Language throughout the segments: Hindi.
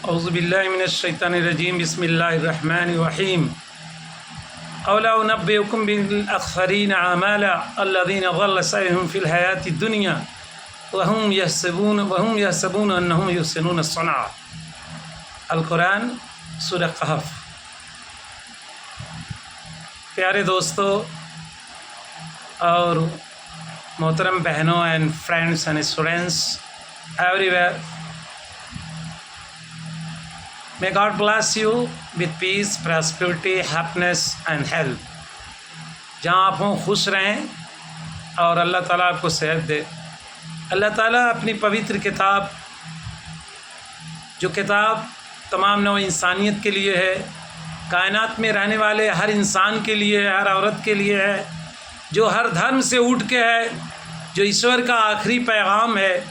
औज़ुबिल्लाहि मिनश्शैतानिर्रजीम बिस्मिल्लाहिर्रहमानिर्रहीम अवला उनब्बिउकुम बिल अख़्सरीन अमाला अल्लज़ीना ज़ल्ल सअयुहुम फ़िल हयातिद दुनिया वहुम यहसबून अन्नहुम युहसिनून सनअ। अल कुरान सूरह कहफ। प्यारे दोस्तों और मोहतरम बहनों and friends and students everywhere, may God bless you with peace, prosperity, happiness and health। जहाँ आप हों खुश रहें और अल्लाह ताला आपको सेहत दे। अल्लाह ताला अपनी पवित्र किताब, जो किताब तमाम नौ इंसानियत के लिए है, कायनात में रहने वाले हर इंसान के लिए है, हर औरत के लिए है, जो हर धर्म से उठ के है, जो ईश्वर का आखिरी पैगाम है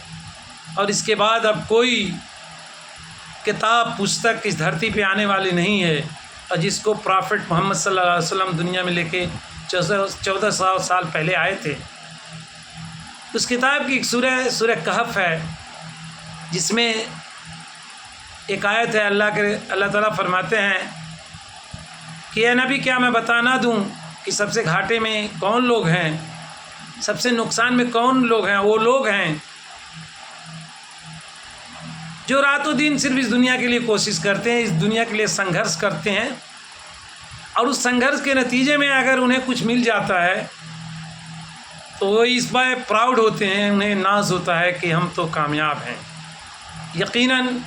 और इसके बाद अब कोई किताब पुस्तक इस धरती पे आने वाली नहीं है, और जिसको प्रॉफिट मोहम्मद सल्लल्लाहु अलैहि वसल्लम दुनिया में लेके 1400 साल पहले आए थे। उस किताब की एक सूरह कहफ है, जिसमें एक आयत है। अल्लाह ताला फरमाते हैं कि ए नबी, क्या मैं बता ना दूँ कि सबसे घाटे में कौन लोग हैं, सबसे नुकसान में कौन लोग हैं। वो लोग हैं जो रातों दिन सिर्फ इस दुनिया के लिए कोशिश करते हैं, इस दुनिया के लिए संघर्ष करते हैं, और उस संघर्ष के नतीजे में अगर उन्हें कुछ मिल जाता है तो वो इस बार प्राउड होते हैं, उन्हें नाज होता है कि हम तो कामयाब हैं। यकीनन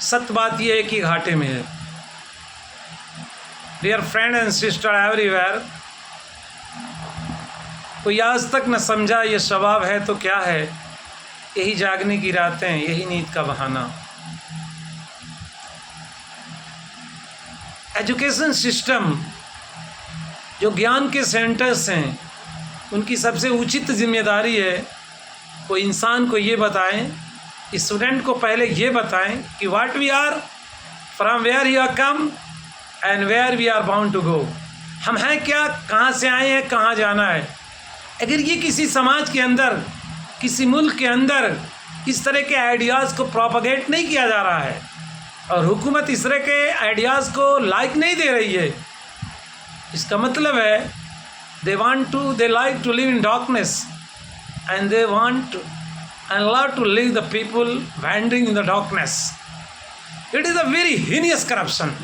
सत्य बात यह है कि घाटे में है। Dear friend and sister everywhere, कोई आज तक न समझा ये शबाब है तो क्या है, यही जागने की रातें, यही नींद का बहाना। एजुकेशन सिस्टम, जो ज्ञान के सेंटर्स हैं, उनकी सबसे उचित जिम्मेदारी है वो इंसान को ये बताएं, स्टूडेंट को पहले ये बताएं कि what we are, from where you are come and where we are bound to go. हम हैं क्या, कहाँ से आए हैं, कहाँ जाना है। अगर ये किसी समाज के अंदर, किसी मुल्क के अंदर इस तरह के आइडियाज़ को प्रोपगेट नहीं किया जा रहा है और हुकूमत इस तरह के आइडियाज़ को लाइक नहीं दे रही है, इसका मतलब है they like to live in darkness and they want and love to live the people wandering in the darkness. It is a very heinous corruption.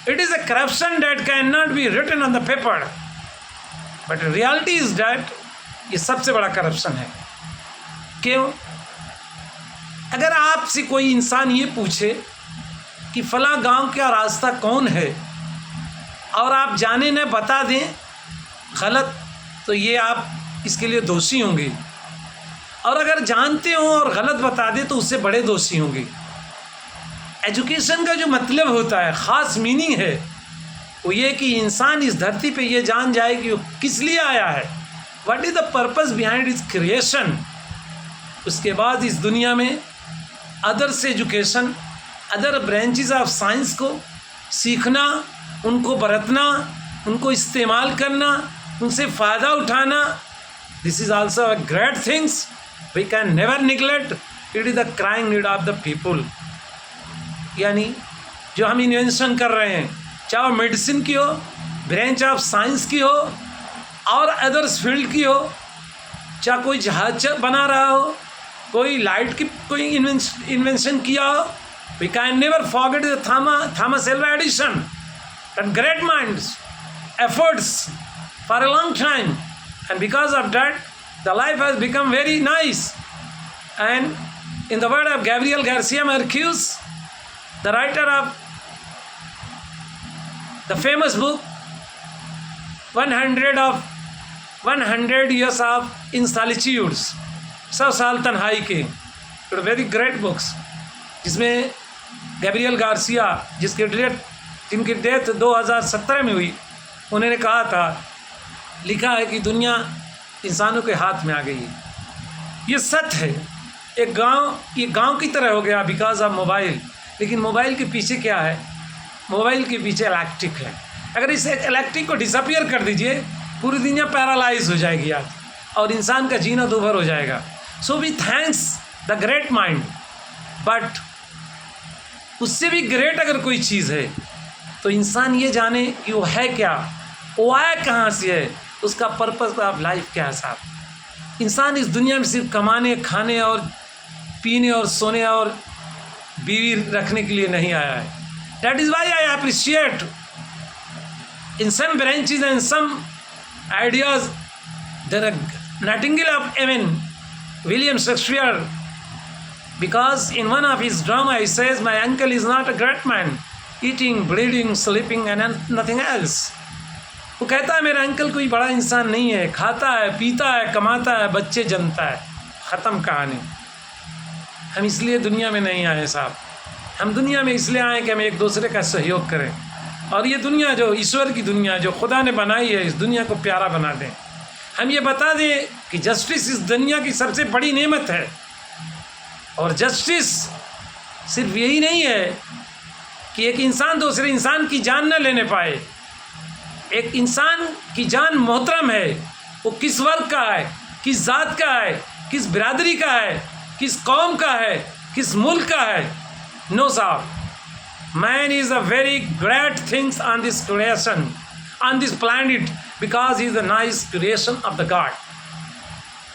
It is a corruption that can not be written on the paper, but reality is that ये सबसे बड़ा करप्शन है। क्यों? अगर आपसे कोई इंसान ये पूछे कि फला गांव का रास्ता कौन है और आप जाने न बता दें गलत, तो ये आप इसके लिए दोषी होंगे, और अगर जानते हो और गलत बता दें तो उससे बड़े दोषी होंगे। एजुकेशन का जो मतलब होता है, ख़ास मीनिंग है, वो ये कि इंसान इस धरती पे ये जान जाए कि वो किस लिए आया है, what is the purpose behind it's creation. उसके बाद इस दुनिया में others education, other branches of science को सीखना, उनको बरतना, उनको इस्तेमाल करना, उनसे फ़ायदा उठाना, this is also a great things we can never neglect. It is the crying need of the people. यानी जो हम इन्वेंशन कर रहे हैं, चाहे वो मेडिसिन की हो, ब्रांच ऑफ साइंस की हो और अदर्स फील्ड की हो, चाहे कोई जहाज बना रहा हो, कोई लाइट की कोई इन्वेंशन किया हो, we can never forget the Thomas Alva Edison, that great minds efforts for a long time, and because of that the life has become very nice. And in the word of Gabriel Garcia Marquez, the writer of the famous book 100 years of in solitudes, 100 साल तन्हाई के, वेरी ग्रेट बुक्स, जिसमें गैब्रियल गार्सिया, जिनकी डेथ 2017 में हुई, उन्होंने कहा था, लिखा है कि दुनिया इंसानों के हाथ में आ गई है। ये सत्य है। ये गांव की तरह हो गया बिकॉज ऑफ मोबाइल। लेकिन मोबाइल के पीछे क्या है? मोबाइल के पीछे इलेक्ट्रिक है। अगर इस इलेक्ट्रिक को डिसअपियर कर दीजिए, पूरी दुनिया पैरालाइज हो जाएगी आज, और इंसान का जीना दूभर हो जाएगा। So we thanks the great mind, but उससे भी ग्रेट अगर कोई चीज़ है तो इंसान ये जाने कि वो है क्या, वो आया कहाँ से है, उसका पर्पस ऑफ लाइफ क्या है साहब। इंसान इस दुनिया में सिर्फ कमाने, खाने और पीने और सोने और बीवी रखने के लिए नहीं आया है। That is why I appreciate in some branches and some ideas the nightingale of Avon William Shakespeare, because in one of his drama he says my uncle is not a great man, eating, bleeding, sleeping and nothing else. वो कहता है मेरा अंकल कोई बड़ा इंसान नहीं है, खाता है, पीता है, कमाता है, बच्चे जन्मता है, ख़त्म कहानी। हम इसलिए दुनिया में नहीं आए साहब, हम दुनिया में इसलिए आए कि हम एक दूसरे का सहयोग करें और ये दुनिया जो ईश्वर की दुनिया जो खुदा ने बनाई है इस दुनिया को प्यारा बना दें। हम ये बता दें कि जस्टिस इस दुनिया की सबसे बड़ी नेमत है और जस्टिस सिर्फ यही नहीं है कि एक इंसान दूसरे इंसान की जान न लेने पाए। एक इंसान की जान मोहतरम है, वो किस वर्ग का है, किस जात का है, किस बिरादरी का है, किस कौम का है, किस मुल्क का है। नो साहब, man is a very great things on this creation, on this planet, because he is the nice creation of the God.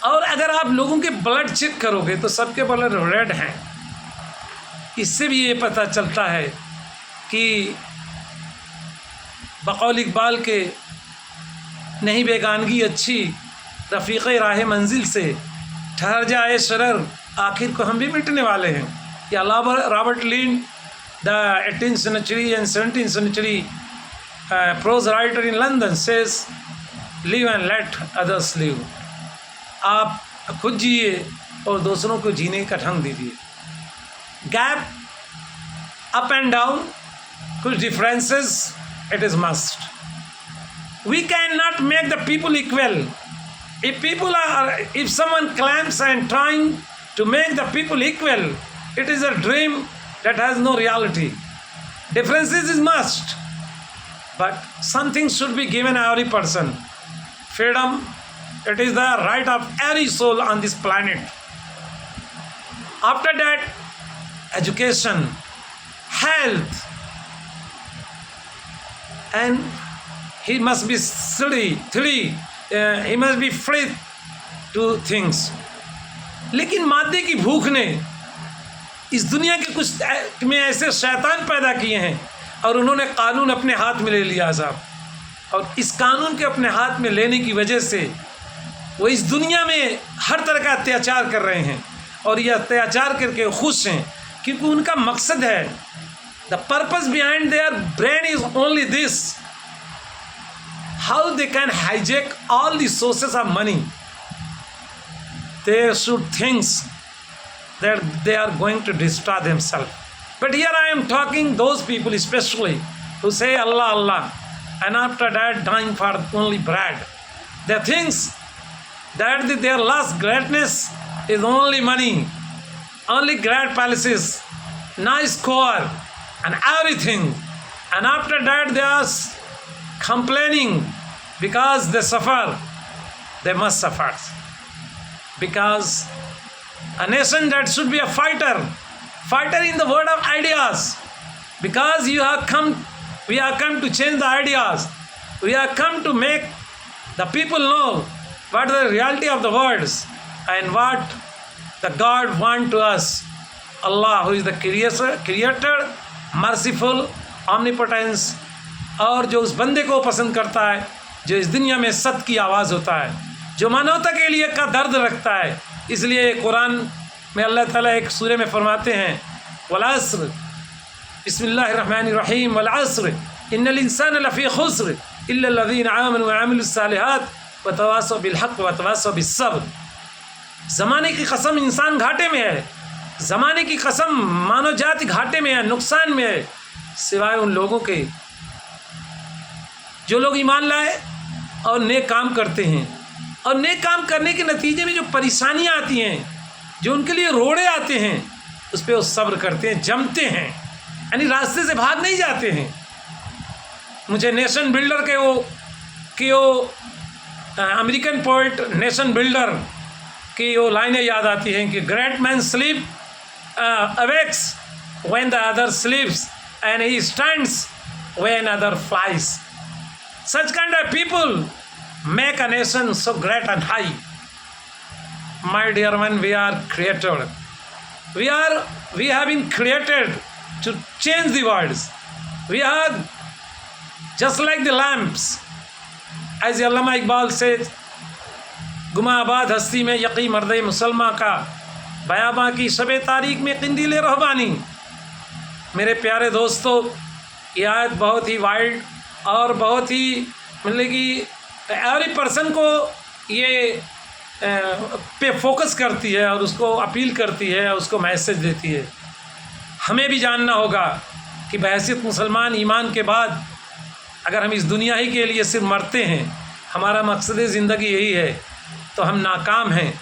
और अगर आप लोगों के ब्लड चेक करोगे तो सबके ब्लड रेड हैं। इससे भी ये पता चलता है कि बकौल इकबाल के नहीं बेगानगी अच्छी रफ़ीक़ राह मंजिल से ठहर जाए शरर, आखिर को हम भी मिटने वाले हैं। या Robert Lind the 18th century and 17th century prose writer in London says live and let others live। आप खुद जिए और दूसरों को जीने का ढंग दीजिए। गैप अप एंड डाउन, कुछ differences, it is must. We can not make the people equal. if someone claims and trying to make the people equal, it is a dream that has no reality. Differences is must, but something should be given every person. Freedom, it is the right of every soul on this planet. After that, education, health, and he must be he must be free to things. लेकिन मादे की भूख ने इस दुनिया के कुछ में ऐसे शैतान पैदा किए हैं और उन्होंने कानून अपने हाथ में ले लिया साहब। और इस कानून के अपने हाथ में लेने की वजह से वो इस दुनिया में हर तरह का अत्याचार कर रहे हैं और ये अत्याचार करके खुश हैं क्योंकि उनका मकसद है, the purpose behind their brain is only this, how they can hijack all the sources of money. They should think that they are going to destroy themselves. But here I am talking those people especially who say Allah, Allah, and after that dying for only bread. They think that their last greatness is only money, only great palaces, nice car, and everything. And after that they are complaining because they suffer. They must suffer because a nation that should be a fighter in the world of ideas, because we have come to change the ideas, we have come to make the people know what the reality of the words and what the God want to us. Allah, who is the creator, merciful, omnipotence, और जो उस बंदे को पसंद करता है जो इस दुनिया में सत्य की आवाज़ होता है, जो मानवता के लिए का दर्द रखता है। इसलिए कुरान में अल्लाह ताला एक सूरे में फरमाते हैं, वल अस्र, बिस्मिल्लाहिर्रहमानिर्रहीम, वल अस्र इन्नल इंसान लफ़ी खुस्र इल्ला लज़ीना आमनु व अमिलुस सालिहात व तवासौ बिल हक़ व तवासौ बिस सब्र। ज़माने की कसम इंसान घाटे में है, ज़माने की कसम मानव जाति घाटे में है, नुकसान में है, सिवाय उन लोगों के जो लोग ईमान लाए और नेक काम करते हैं। और नेक काम करने के नतीजे में जो परेशानियां आती हैं, जो उनके लिए रोड़े आते हैं, उस पर वो सब्र करते हैं, जमते हैं, यानी रास्ते से भाग नहीं जाते हैं। मुझे नेशन बिल्डर के वो अमेरिकन पोइट नेशन बिल्डर की वो लाइनें याद आती हैं कि great man sleep awakes when the other sleeps, and he stands when other flies. Such kind of people make a nation so great and high. My dear one, we are created. We have been created to change the world. We are just like the lamps. As Allama Iqbal says, गुमाबाद हस्ती में यकी मर्द मुसलमा का बयाबा की शब तारीख में किंदील रहबानी। मेरे प्यारे दोस्तों, ये आयत बहुत ही वाइड और बहुत ही मतलब कि एवरी पर्सन को ये पे फोकस करती है और उसको अपील करती है, उसको मैसेज देती है। हमें भी जानना होगा कि बहैसियत मुसलमान ईमान के बाद अगर हम इस दुनिया ही के लिए सिर्फ मरते हैं, हमारा मकसद ज़िंदगी यही है, तो हम नाकाम हैं।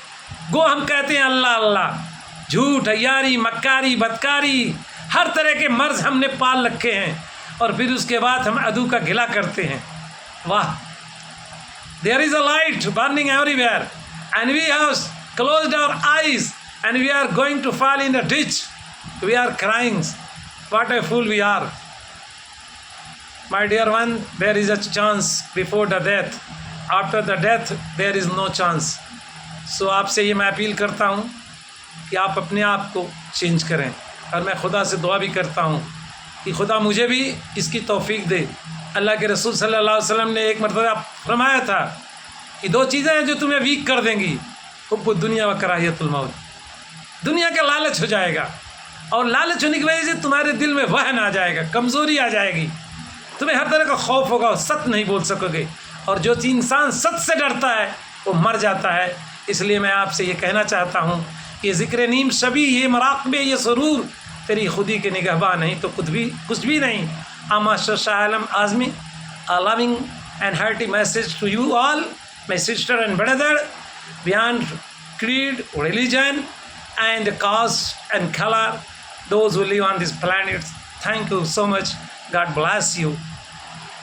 गो हम कहते हैं अल्लाह अल्लाह, झूठ, अय्यारी, मक्कारी, बदकारी, हर तरह के मर्ज हमने पाल रखे हैं और फिर उसके बाद हम अदू का गिला करते हैं। वाह, there is a light burning everywhere and we have closed our eyes and we are going to fall in a ditch. We are crying. What a fool we are. My dear one, there is a chance before the death. After the death, there is no chance. So आपसे ये मैं अपील करता हूँ कि आप अपने आप को चेंज करें, और मैं खुदा से दुआ भी करता हूँ कि खुदा मुझे भी इसकी तौफीक दे। अल्लाह के रसूल सल्लल्लाहु अलैहि वसल्लम ने एक मरतबा फरमाया था कि दो चीज़ें हैं जो तुम्हें वीक कर देंगी, हुब्बु दुनिया व कराहियतुल मौत। दुनिया का लालच हो जाएगा और लालच होने की वजह से तुम्हारे दिल में वहन आ जाएगा, कमज़ोरी आ जाएगी, तुम्हें हर तरह का खौफ होगा और सच नहीं बोल सकोगे। और जो इंसान सच से डरता है वो मर जाता है। इसलिए मैं आपसे ये कहना चाहता हूँ कि ज़िक्र नीम शबी, ये मराक़बे, ये सुरूर तेरी खुदी के निगहबान नहीं तो कुछ भी नहीं। आमा Shah Alam Azmi, a loving and hearty message to you all, my sister and brother, beyond creed, religion, and caste and color, those who live on this planet. Thank you so much. God bless you.